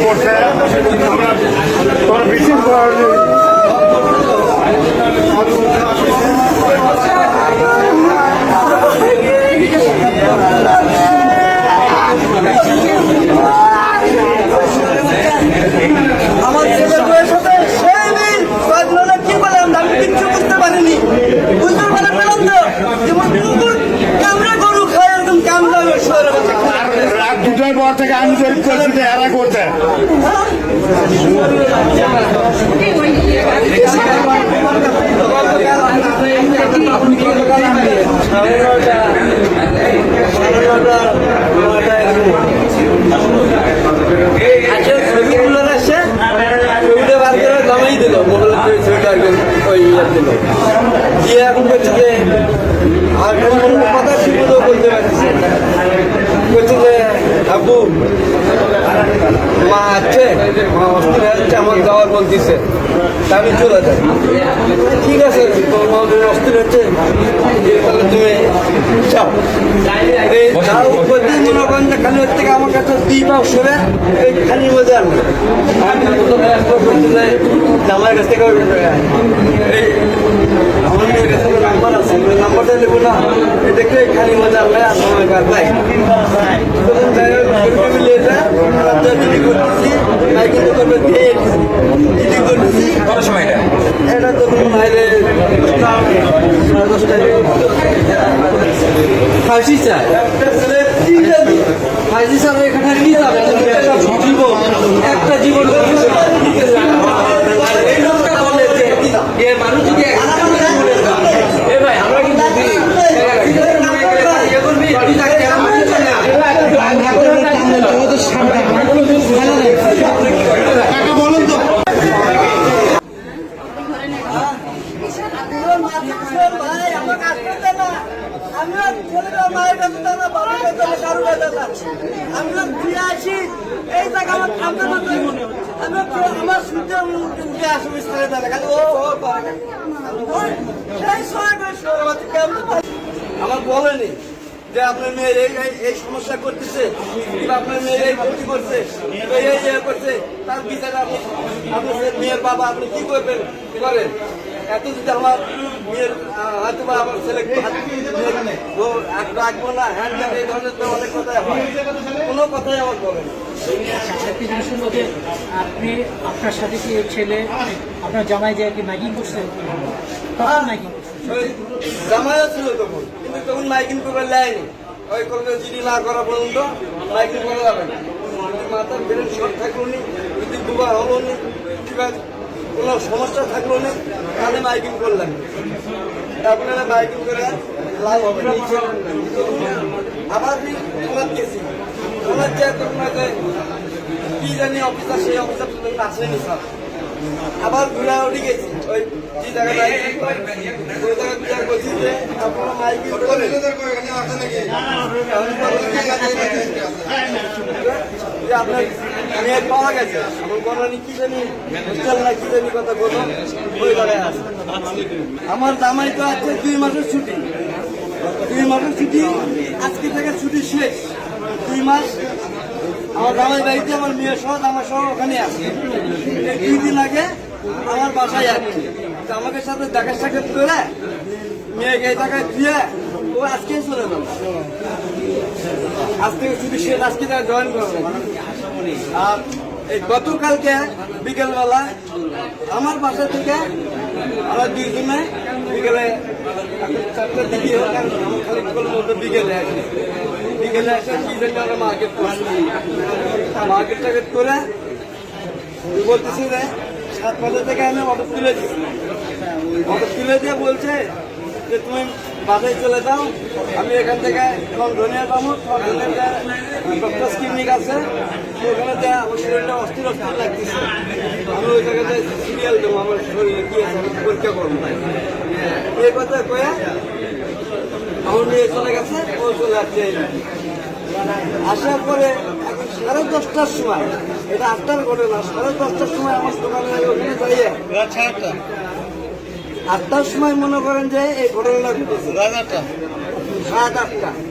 করছে তোমরা মিছিল আমার ছেলের সাথে সেই দিন কি বললাম আমি কিচ্ছু বুঝতে পারিনি, বুঝতে পারেন তো যেমন কুকুর কামড়া গরু খায় এরকম কামড়া রাত 2টার পর থেকে আমি জরিপ করছি যে এরা করতে জমাই দিল মোবাইল ছবিটা ওই দিল দিয়ে এখন বলছে যে আর কথা ঠিকমতো বলতে পারছি বলছে যে আবু মা আছে মা অস্থির হচ্ছে আমার যাওয়ার বলতেছে তা আমি চলে যাই। ঠিক আছে তোমার মা অস্থির হচ্ছে তাহলে তুমি যাও মনে করেন যে খালি ওর থেকে আমার কাছে 2 পাও সরে এই খালি মজা আর জামাইয়ের কাছ থেকে এই আমার মেয়ের কাছে নাম্বার আছে নাম্বারটা নেবো না এটাকে খালি মজা নেয় আর সময় কাটাই মিলে এটা জিডি করতেছি তাই কিন্তু করবে জিডি করতেছি এটা তো বাইরে 10টায় ফাঁসি চায় ফাঁসি স্যার এখানে কি যাবে জীবন একটা জীবন এই লোকটা বলে যে মানুষ যদি ভাই আমরা কিন্তু বলুন তো মায়ের কাছে না বাবার কাছে কারো কাছে না আমি ফিরে আসি এই জায়গা আমার থামতে থাকতে মনে হচ্ছে আমি আমার সূর্য আসে বিস্তারে দাঁড়া খালি ও সেই সময় আমার বলেনি যে আপনার মেয়ের এই সমস্যা করতেছে কিংবা আপনার মেয়ের এই ক্ষতি করছে এই করছে তার বিচারে আপনার মেয়ের বাবা আপনি কি করবেন করেন এত যদি আমার মেয়ের হয়তো বা আমার ছেলে রাখবো না হ্যান্ড এই ধরনের তো অনেক কথাই হয় কোনো কথাই আমার বলেন। আপনি আপনার সাথে কি ছেলে আপনার জামাই যে কি মাইকিং করছে জামাইও ছিল তখন কিন্তু তখন মাইকিং করে নেয়নি ওই করবে জিডি না করা পর্যন্ত মাইকিং করা যাবে না মাথার ব্রেন শর্ট থাকলো নি যদি ডুবা হলো নি কিংবা কোনো সমস্যা থাকলো না তাহলে মাইকিং করলাম তারপরে মাইকিং করে লাভ হবে আবার তোমার গেছি তোমার যে কি জানি অফিসার সেই অফিসার আসেনি স্যার আবার ঘুরে উঠে গেছি ওই যে জায়গায় ওই জায়গায় বলছি যে আপনারা মাইকিং করে আপনার মেয়ে পাওয়া গেছে আমার বলানি কি জানি হোস্টেল না কি জানি কথা বলো ওই জায়গায় আছে আমার জামাই তো আছে 2 মাসের ছুটি 2 মাসের ছুটি আজকে থেকে ছুটি শেষ 2 মাস আমার জামাই বাড়িতে আমার মেয়ে সহ জামাই সহ ওখানে আছে 2 দিন আগে আমার বাসায় আসছে আমাকে সাথে দেখা সাক্ষাৎ করে মেয়েকে এই জায়গায় দিয়ে ও আজকেই চলে যাবে আজ থেকে ছুটি শেষ আজকে তারা জয়েন করবে আর এই গতকালকে বিকেলবেলা আমার বাসা থেকে আমরা 2 জনে বিকেলে 4টার দিকে আমার খালি মধ্যে বিকেলে আসি বিকেলে এসে কি জন্য আমরা মার্কেট করছি মার্কেট টার্গেট করে বলতেছি যে 7 বাজে থেকে আমি অটো তুলে দিচ্ছি অটো তুলে দিয়ে বলছে যে তুমি বাসায় চলে যাও আমি এখান থেকে এবং ধনিয়া যাবো ডক্টর ক্লিনিক আছে ওখানে আমার শরীরটা অস্থির অস্থির লাগতেছে আমি ওই জায়গাতে সিরিয়াল দেবো আমার শরীরে কি আছে পরীক্ষা করবো এই কথা কয়ে আমার নিয়ে চলে গেছে ও চলে আসছে আসার পরে এখন 10:30টার সময় এটা 8টার ঘটনা 10:30টার সময় আমার দোকানে ওখানে যাইয়ে 8টার সময় মনে করেন যে এই ঘটনাটা ঘটেছে 8:30